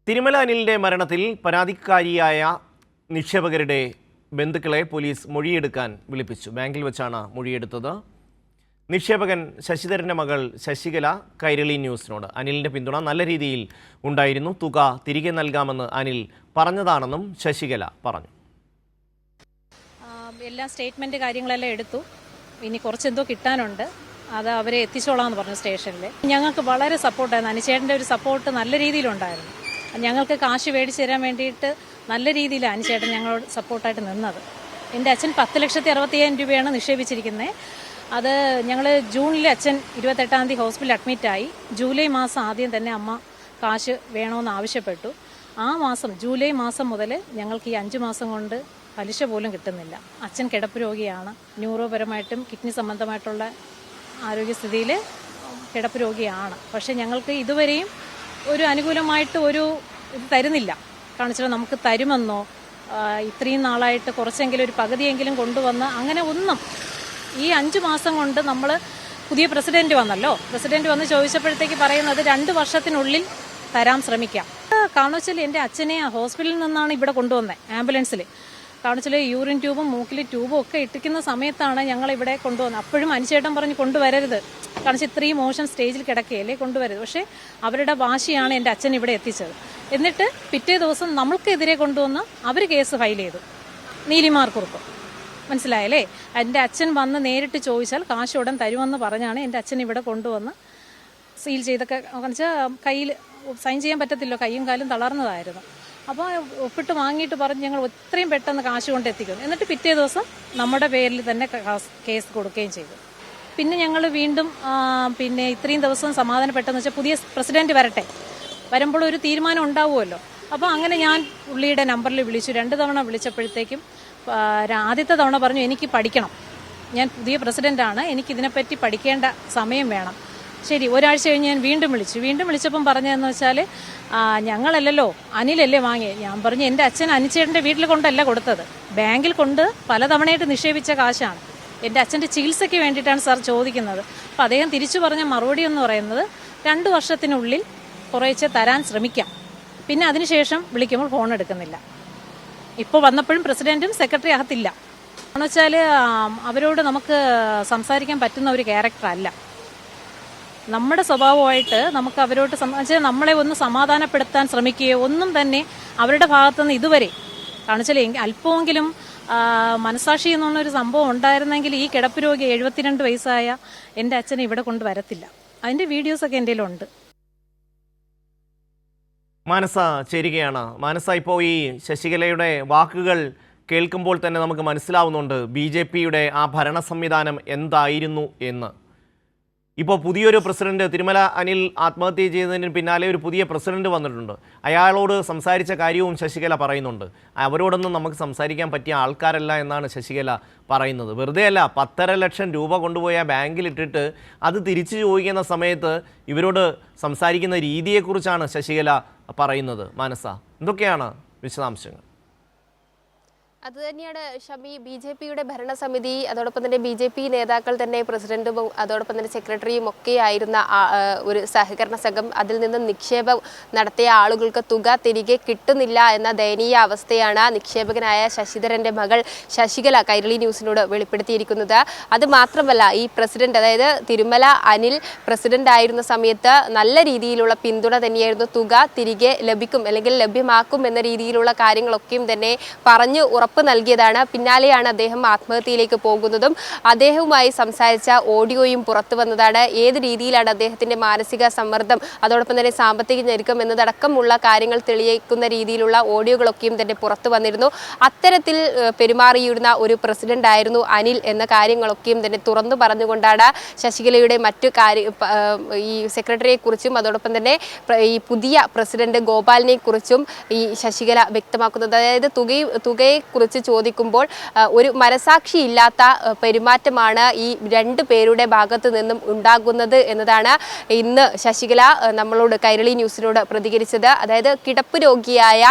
തിരുമല അനിലിന്റെ മരണത്തിൽ പരാതിക്കാരിയായ നിക്ഷേപകരുടെ ബന്ധുക്കളെ പോലീസ് മൊഴിയെടുക്കാൻ വിളിപ്പിച്ചു. ബാങ്കിൽ വെച്ചാണ് മൊഴിയെടുത്തത്. നിക്ഷേപകൻ ശശിധരന്റെ മകൾ ശശികല കൈരളി ന്യൂസിനോട് അനിലിന്റെ പിന്തുണ നല്ല രീതിയിൽ ഉണ്ടായിരുന്നു, തുക തിരികെ നൽകാമെന്ന് അനിൽ പറഞ്ഞതാണെന്നും ശശികല പറഞ്ഞു. എല്ലാ സ്റ്റേറ്റ്മെന്റ് കാര്യങ്ങളെല്ലാം എടുത്തു, ഇനി കുറച്ചെന്തോ കിട്ടാനുണ്ട്, അത് അവരെ എത്തിച്ചോളാമെന്ന് പറഞ്ഞു സ്റ്റേഷനിൽ. ഞങ്ങൾക്ക് വളരെ സപ്പോർട്ടായിരുന്നു, അനുചേട്ടൻ്റെ ഒരു സപ്പോർട്ട് നല്ല രീതിയിലുണ്ടായിരുന്നു. ഞങ്ങൾക്ക് കാശ് മേടിച്ച് തരാൻ വേണ്ടിയിട്ട് നല്ല രീതിയിൽ അനുചേട്ടൻ ഞങ്ങളോട് സപ്പോർട്ടായിട്ട് നിന്നത്. എൻ്റെ അച്ഛൻ 10,60,60,000 രൂപയാണ് നിക്ഷേപിച്ചിരിക്കുന്നത്. അത് ഞങ്ങൾ ജൂണിൽ അച്ഛൻ 28-ാം തീയതി ഹോസ്പിറ്റലിൽ അഡ്മിറ്റായി. ജൂലൈ മാസം ആദ്യം തന്നെ അമ്മ കാശ് വേണമെന്ന് ആവശ്യപ്പെട്ടു. ആ മാസം ജൂലൈ മാസം മുതൽ ഞങ്ങൾക്ക് ഈ 5 മാസം കൊണ്ട് പലിശ പോലും കിട്ടുന്നില്ല. അച്ഛൻ കിടപ്പ് രോഗിയാണ്, ന്യൂറോപരമായിട്ടും കിഡ്നി സംബന്ധമായിട്ടുള്ള ആരോഗ്യസ്ഥിതിയിൽ കിടപ്പ് രോഗിയാണ്. പക്ഷേ ഞങ്ങൾക്ക് ഇതുവരെയും ഒരു അനുകൂലമായിട്ട് ഒരു ഇത് തരുന്നില്ല. കാണിച്ചാൽ നമുക്ക് തരുമെന്നോ ഇത്രയും നാളായിട്ട് കുറച്ചെങ്കിലും ഒരു പകുതിയെങ്കിലും കൊണ്ടുവന്ന് അങ്ങനെ ഒന്നും. ഈ 5 മാസം കൊണ്ട് നമ്മൾ പുതിയ പ്രസിഡന്റ് വന്നല്ലോ, പ്രസിഡന്റ് വന്ന് ചോദിച്ചപ്പോഴത്തേക്ക് പറയുന്നത് 2 വർഷത്തിനുള്ളിൽ തരാൻ ശ്രമിക്കാം. കാരണം വെച്ചാൽ എൻ്റെ അച്ഛനെ ഹോസ്പിറ്റലിൽ നിന്നാണ് ഇവിടെ കൊണ്ടുവന്നത് ആംബുലൻസിൽ. കാരണം വെച്ചാൽ യൂറിൻ ട്യൂബും മൂക്കിൽ ട്യൂബും ഒക്കെ ഇട്ടിക്കുന്ന സമയത്താണ് ഞങ്ങൾ ഇവിടെ കൊണ്ടുവന്നത്. അപ്പോഴും അനുചേട്ടൻ പറഞ്ഞ് കൊണ്ടുവരരുത്, കാരണം വെച്ചാൽ ഇത്രയും മോശം സ്റ്റേജിൽ കിടക്കുകയല്ലേ, കൊണ്ടുവരരുത്. പക്ഷേ അവരുടെ വാശിയാണ് എൻ്റെ അച്ഛൻ ഇവിടെ എത്തിച്ചത്. എന്നിട്ട് പിറ്റേ ദിവസം നമ്മൾക്കെതിരെ കൊണ്ടുവന്ന് അവർ കേസ് ഫയൽ ചെയ്തു, നീലിമാർക്കുറുപ്പ്. മനസ്സിലായല്ലേ? എൻ്റെ അച്ഛൻ വന്ന് നേരിട്ട് ചോദിച്ചാൽ കാശ് ഉടൻ തരുമെന്ന് പറഞ്ഞാണ് എൻ്റെ അച്ഛൻ ഇവിടെ കൊണ്ടുവന്ന് സീൽ ചെയ്തൊക്കെ. വെച്ചാൽ കയ്യിൽ സൈൻ ചെയ്യാൻ പറ്റത്തില്ലോ, കയ്യും കാലും തളർന്നതായിരുന്നു. അപ്പോൾ ഒപ്പിട്ട് വാങ്ങിയിട്ട് പറഞ്ഞ് ഞങ്ങൾ എത്രയും പെട്ടെന്ന് കാശ് കൊണ്ട് എത്തിക്കും. എന്നിട്ട് പിറ്റേ ദിവസം നമ്മുടെ പേരിൽ തന്നെ കേസ് കൊടുക്കുകയും ചെയ്തു. പിന്നെ ഞങ്ങൾ വീണ്ടും പിന്നെ ഇത്രയും ദിവസം സമാധാനപ്പെട്ടെന്ന് വെച്ചാൽ പുതിയ പ്രസിഡന്റ് വരുമ്പോൾ ഒരു തീരുമാനം ഉണ്ടാവുമല്ലോ. അപ്പോൾ അങ്ങനെ ഞാൻ പുള്ളിയുടെ നമ്പറിൽ വിളിച്ചു. 2 തവണ വിളിച്ചപ്പോഴത്തേക്കും ആദ്യത്തെ തവണ പറഞ്ഞു എനിക്ക് പഠിക്കണം, ഞാൻ പുതിയ പ്രസിഡന്റാണ്, എനിക്കിതിനെപ്പറ്റി പഠിക്കേണ്ട സമയം വേണം. ശരി, ഒരാഴ്ച കഴിഞ്ഞ് ഞാൻ വീണ്ടും വിളിച്ചപ്പം പറഞ്ഞതെന്ന് വെച്ചാൽ ഞങ്ങളല്ലല്ലോ അനിലല്ലേ വാങ്ങി. ഞാൻ പറഞ്ഞു എൻ്റെ അച്ഛൻ അനുചേട്ടൻ്റെ വീട്ടിൽ കൊണ്ടല്ല കൊടുത്തത്, ബാങ്കിൽ കൊണ്ട് പലതവണയായിട്ട് നിക്ഷേപിച്ച കാശാണ്. എൻ്റെ അച്ഛൻ്റെ ചികിത്സയ്ക്ക് വേണ്ടിയിട്ടാണ് സാർ ചോദിക്കുന്നത്. അപ്പം അദ്ദേഹം തിരിച്ചു പറഞ്ഞ മറുപടി എന്ന് പറയുന്നത് 2 വർഷത്തിനുള്ളിൽ കുറേശ്ശെ തരാൻ ശ്രമിക്കാം. പിന്നെ അതിനുശേഷം വിളിക്കുമ്പോൾ ഫോൺ എടുക്കുന്നില്ല. ഇപ്പോൾ വന്നപ്പോഴും പ്രസിഡന്റും സെക്രട്ടറി അകത്തില്ല. എന്ന് വെച്ചാൽ അവരോട് നമുക്ക് സംസാരിക്കാൻ പറ്റുന്ന ഒരു ക്യാരക്ടറല്ല. നമ്മുടെ സ്വഭാവമായിട്ട് നമുക്ക് അവരോട് നമ്മളെ ഒന്ന് സമാധാനപ്പെടുത്താൻ ശ്രമിക്കുകയോ ഒന്നും തന്നെ അവരുടെ ഭാഗത്തുനിന്ന് ഇതുവരെ കാണിച്ചാൽ അല്പമെങ്കിലും മനസാക്ഷി എന്നുള്ളൊരു സംഭവം ഉണ്ടായിരുന്നെങ്കിൽ ഈ കിടപ്പ് രോഗി 72 വയസ്സായ എൻ്റെ അച്ഛനെ ഇവിടെ കൊണ്ടുവരത്തില്ല. അതിൻ്റെ വീഡിയോസൊക്കെ എൻ്റെ കയ്യിലുണ്ട്. മാനസ ചേരുകയാണ്. മാനസ, ഇപ്പോൾ ഈ ശശികലയുടെ വാക്കുകൾ കേൾക്കുമ്പോൾ തന്നെ നമുക്ക് മനസ്സിലാവുന്നുണ്ട് BJPയുടെ ആ ഭരണ സംവിധാനം എന്തായിരുന്നു എന്ന്. ഇപ്പോൾ പുതിയൊരു പ്രസിഡന്റ്, തിരുമല അനിൽ ആത്മഹത്യ ചെയ്തതിന് പിന്നാലെ ഒരു പുതിയ പ്രസിഡന്റ് വന്നിട്ടുണ്ട്. അയാളോട് സംസാരിച്ച കാര്യവും ശശികല പറയുന്നുണ്ട്. അവരോടൊന്നും നമുക്ക് സംസാരിക്കാൻ പറ്റിയ ആൾക്കാരല്ല എന്നാണ് ശശികല പറയുന്നത്. വെറുതെ അല്ല, 10.5 ലക്ഷം രൂപ കൊണ്ടുപോയ ബാങ്കിലിട്ടിട്ട് അത് തിരിച്ചു ചോദിക്കുന്ന സമയത്ത് ഇവരോട് സംസാരിക്കുന്ന രീതിയെക്കുറിച്ചാണ് ശശികല പറയുന്നത്. മാനസ, എന്തൊക്കെയാണ് വിശദാംശങ്ങൾ? അതുതന്നെയാണ് ഷമി, BJPയുടെ ഭരണസമിതി, അതോടൊപ്പം തന്നെ BJP നേതാക്കൾ തന്നെ പ്രസിഡന്റും അതോടൊപ്പം തന്നെ സെക്രട്ടറിയും ഒക്കെ ആയിരുന്ന ഒരു സഹകരണ സംഘം, അതിൽ നിന്നും നിക്ഷേപം നടത്തിയ ആളുകൾക്ക് തുക തിരികെ കിട്ടുന്നില്ല എന്ന ദയനീയ അവസ്ഥയാണ് നിക്ഷേപകനായ ശശിധരന്റെ മകൾ ശശികല കൈരളി ന്യൂസിനോട് വെളിപ്പെടുത്തിയിരിക്കുന്നത്. അത് മാത്രമല്ല, ഈ പ്രസിഡന്റ്, അതായത് തിരുമല അനിൽ പ്രസിഡന്റ് ആയിരുന്ന സമയത്ത് നല്ല രീതിയിലുള്ള പിന്തുണ തന്നെയായിരുന്നു. തുക തിരികെ ലഭിക്കും അല്ലെങ്കിൽ ലഭ്യമാക്കും എന്ന രീതിയിലുള്ള കാര്യങ്ങളൊക്കെയും തന്നെ പറഞ്ഞു ഉറപ്പ് നൽകിയതാണ്. പിന്നാലെയാണ് അദ്ദേഹം ആത്മഹത്യയിലേക്ക് പോകുന്നതും അദ്ദേഹവുമായി സംസാരിച്ച ഓഡിയോയും പുറത്തു വന്നതാണ്. ഏത് രീതിയിലാണ് അദ്ദേഹത്തിന്റെ മാനസിക സമ്മർദ്ദം, അതോടൊപ്പം തന്നെ സാമ്പത്തിക ഞെരുക്കം എന്നതടക്കമുള്ള കാര്യങ്ങൾ തെളിയിക്കുന്ന രീതിയിലുള്ള ഓഡിയോകളൊക്കെയും തന്നെ പുറത്തു വന്നിരുന്നു. അത്തരത്തിൽ പെരുമാറിയിരുന്ന ഒരു പ്രസിഡന്റ് ആയിരുന്നു അനിൽ എന്ന കാര്യങ്ങളൊക്കെയും തന്നെ തുറന്നു പറഞ്ഞുകൊണ്ടാണ് ശശികലയുടെ മറ്റു ഈ സെക്രട്ടറിയെ കുറിച്ചും അതോടൊപ്പം തന്നെ ഈ പുതിയ പ്രസിഡന്റ് ഗോപാലിനെ കുറിച്ചും ഈ ശശികല വ്യക്തമാക്കുന്നത്. അതായത് തുകയെ കുറിച്ച് ചോദിക്കുമ്പോൾ ഒരു മനസാക്ഷിയില്ലാത്ത പെരുമാറ്റമാണ് ഈ രണ്ടു പേരുടെ ഭാഗത്തു നിന്നും ഉണ്ടാകുന്നത് എന്നതാണ് ഇന്ന് ശശികല നമ്മളോട് കൈരളി ന്യൂസിനോട് പ്രതികരിച്ചത്. അതായത് കിടപ്പ് രോഗിയായ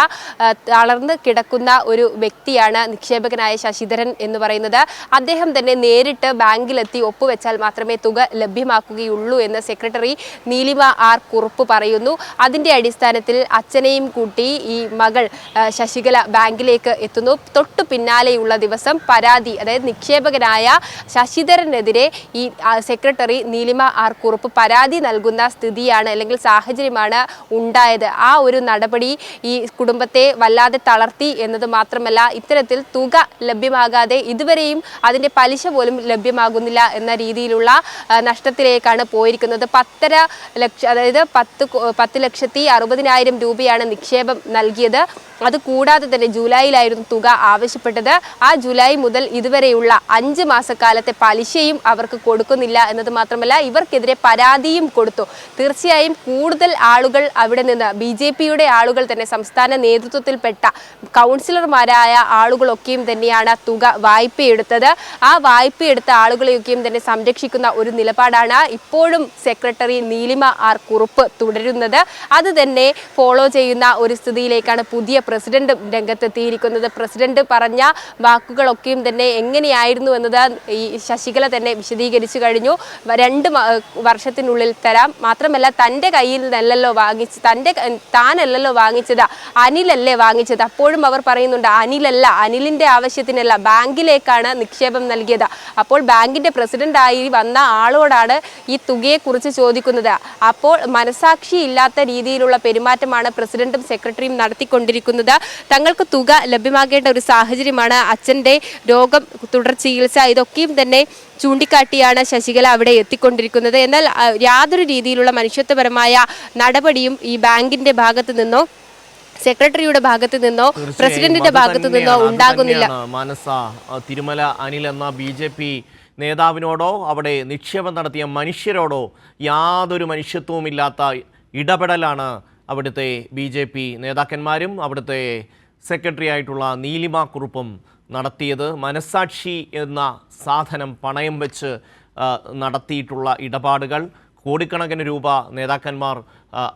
തളർന്ന് കിടക്കുന്ന ഒരു വ്യക്തിയാണ് നിക്ഷേപകനായ ശശിധരൻ എന്ന് പറയുന്നത്. അദ്ദേഹം തന്നെ നേരിട്ട് ബാങ്കിലെത്തി ഒപ്പുവെച്ചാൽ മാത്രമേ തുക ലഭ്യമാക്കുകയുള്ളൂ എന്ന് സെക്രട്ടറി നീലിമ ആർ കുറുപ്പ് പറയുന്നു. അതിന്റെ അടിസ്ഥാനത്തിൽ അച്ഛനെയും കൂട്ടി ഈ മകൾ ശശികല ബാങ്കിലേക്ക് എത്തുന്നു. തൊട്ടു പിന്നാലെയുള്ള ദിവസം പരാതി, അതായത് നിക്ഷേപകനായ ശശിധരനെതിരെ ഈ സെക്രട്ടറി നീലിമ ആർ കുറുപ്പ് പരാതി നൽകുന്ന സ്ഥിതിയാണ് അല്ലെങ്കിൽ സാഹചര്യമാണ് ഉണ്ടായത്. ആ ഒരു നടപടി ഈ കുടുംബത്തെ വല്ലാതെ തളർത്തി എന്നത് മാത്രമല്ല, ഇത്തരത്തിൽ തുക ലഭ്യമാകാതെ ഇതുവരെയും അതിന്റെ പലിശ പോലും ലഭ്യമാകുന്നില്ല എന്ന രീതിയിലുള്ള നഷ്ടത്തിലേക്കാണ് പോയിരിക്കുന്നത്. 10.5 ലക്ഷം, അതായത് 10,60,000 രൂപയാണ് നിക്ഷേപം നൽകിയത്. അതുകൂടാതെ തന്നെ ജൂലൈയിലായിരുന്നു തുക ആവശ്യപ്പെട്ടത്. ആ ജൂലൈ മുതൽ ഇതുവരെയുള്ള 5 മാസക്കാലത്തെ പലിശയും അവർക്ക് കൊടുക്കുന്നില്ല എന്നത് മാത്രമല്ല, ഇവർക്കെതിരെ പരാതിയും കൊടുത്തു. തീർച്ചയായും കൂടുതൽ ആളുകൾ അവിടെ നിന്ന് BJPയുടെ ആളുകൾ തന്നെ, സംസ്ഥാന നേതൃത്വത്തിൽപ്പെട്ട കൗൺസിലർമാരായ ആളുകളൊക്കെയും തന്നെയാണ് തുക വായ്പയെടുത്തത്. ആ വായ്പയെടുത്ത ആളുകളെയൊക്കെയും തന്നെ സംരക്ഷിക്കുന്ന ഒരു നിലപാടാണ് ഇപ്പോഴും സെക്രട്ടറി നീലിമ ആർ കുറുപ്പ് തുടരുന്നത്. അത് തന്നെ ഫോളോ ചെയ്യുന്ന ഒരു സ്ഥിതിയിലേക്കാണ് പുതിയ പ്രസിഡന്റ് രംഗത്തെത്തിയിരിക്കുന്നത്. പ്രസിഡന്റ് പറഞ്ഞ വാക്കുകളൊക്കെയും തന്നെ എങ്ങനെയായിരുന്നു എന്നത് ഈ ശശികല തന്നെ വിശദീകരിച്ചു കഴിഞ്ഞു. 2 വർഷത്തിനുള്ളിൽ തരാം, മാത്രമല്ല തൻ്റെ കയ്യിൽ നിന്നല്ലല്ലോ താനല്ലല്ലോ വാങ്ങിച്ചത്, അനിലല്ലേ വാങ്ങിച്ചത്. അപ്പോഴും അവർ പറയുന്നുണ്ട് അനിലല്ല, അനിലിന്റെ ആവശ്യത്തിനല്ല, ബാങ്കിലേക്കാണ് നിക്ഷേപം നൽകിയത്. അപ്പോൾ ബാങ്കിന്റെ പ്രസിഡന്റായി വന്ന ആളോടാണ് ഈ തുകയെക്കുറിച്ച് ചോദിക്കുന്നത്. അപ്പോൾ മനസാക്ഷിയില്ലാത്ത രീതിയിലുള്ള പെരുമാറ്റമാണ് പ്രസിഡന്റും സെക്രട്ടറിയും നടത്തിക്കൊണ്ടിരിക്കുന്നത്. തങ്ങൾക്ക് തുക ലഭ്യമാകേണ്ട ഒരു സാഹചര്യമാണ്, അച്ഛൻ്റെ രോഗം, തുടർ ചികിത്സ, ഇതൊക്കെയും തന്നെ ചൂണ്ടിക്കാട്ടിയാണ് ശശികല അവിടെ എത്തിക്കൊണ്ടിരിക്കുന്നത്. എന്നാൽ യാതൊരു രീതിയിലുള്ള മനുഷ്യത്വപരമായ നടപടിയും ഈ ബാങ്കിന്റെ ഭാഗത്തു നിന്നോ സെക്രട്ടറിയുടെ ഭാഗത്തു നിന്നോ പ്രസിഡന്റിന്റെ ഭാഗത്തു നിന്നോ ഉണ്ടാകുന്നില്ല. മനസ തിരുമല അനിൽ എന്ന BJP നേതാവിനോടോ അവിടെ നിക്ഷേപം നടത്തിയ മനുഷ്യരോടോ യാതൊരു മനുഷ്യത്വവുമില്ലാത്ത ഇടപെടലാണ് അവിടുത്തെ BJP നേതാക്കന്മാരും അവിടുത്തെ സെക്രട്ടറി ആയിട്ടുള്ള നീലിമ കുറുപ്പും നടത്തിയത്. മനസാക്ഷി എന്ന സാധനം പണയം വെച്ച് നടത്തിയിട്ടുള്ള ഇടപാടുകൾ, കോടിക്കണക്കിന് രൂപ നേതാക്കന്മാർ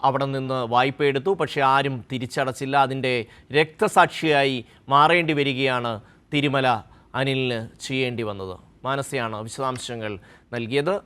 അവിടെ നിന്ന് വായ്പയെടുത്തു, പക്ഷേ ആരും തിരിച്ചടച്ചില്ല. അതിൻ്റെ രക്തസാക്ഷിയായി മാറേണ്ടി വരികയാണ് തിരുമല അനിലിന് ചെയ്യേണ്ടി വന്നത്. മാനസയാണ് വിശദാംശങ്ങൾ നൽകിയത്.